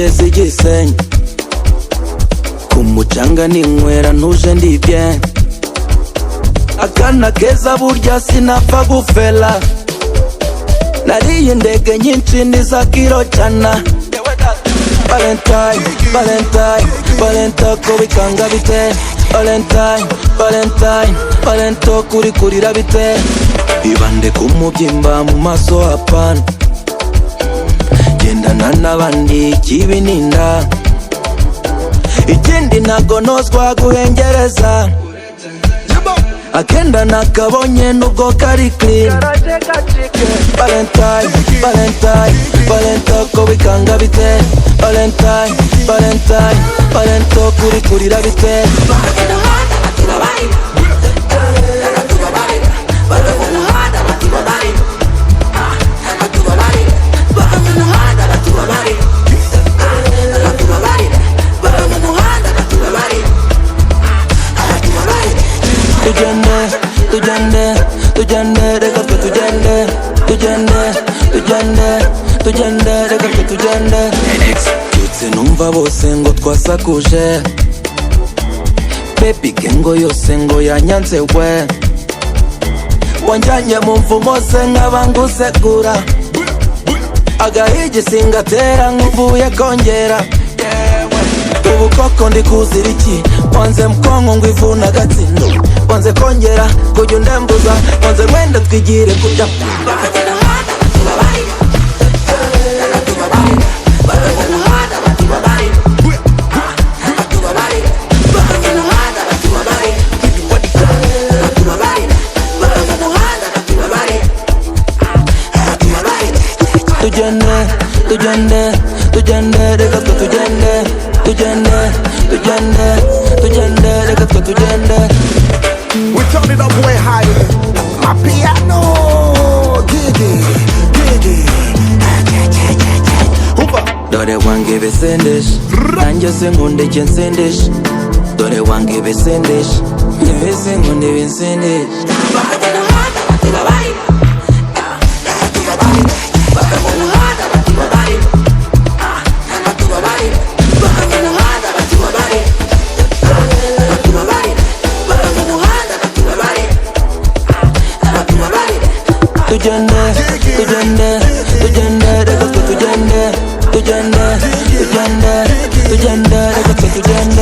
zanjye zigisenyi, ku mucanga ninywera ntuje ndi bien. Akana keza burya sinapfa gufela, nariye indege nyinshi niza kiro cyana. Valentine, Valentine, Valentine ko bikanga bite. Valentine, Valentine, Valentine kuri kurira bite. Ibande ku mubyimba mu maso hapana, gendana n'abandi kibi ninda. Ikindi ntago nozwa guhengereza, akenda nakabonye nubwo kari clean. Valentine, Valentine, Valentine ko bikanga bite. Valentine, Valentine, Valentine kuri kurira bite. Tugende, tugende, reka twe tugende. Tugende, tugende, tugende, reka twe tugende. Byutse numva bose ngo twasakuje, baby gengo yose ngo yanyanze we. Wanjanye mu mvumo se nkaba ngusegura, agahigi singatera nk'uvuye kongera. Ubu koko ndi kuzira iki, wanze mkongo ngo ivuna agatsindo. Wanze kongera kujya undembuza, wanze wenda twigire kujya. Tugende, tugende, tugende, reka twe tugende. Tugende, tugende, tugende, reka twe tugende. We turn it up way higher. My piano, gigi, gigi. Dore wange besendesha, nanjye sinkundeke nsendesha. Dore wange besendesha, njyewe sinkunde binsendesha. Tugende, tugende, tugende, reka twe tugende. Tugende, tugende, tugende, reka twe tugende.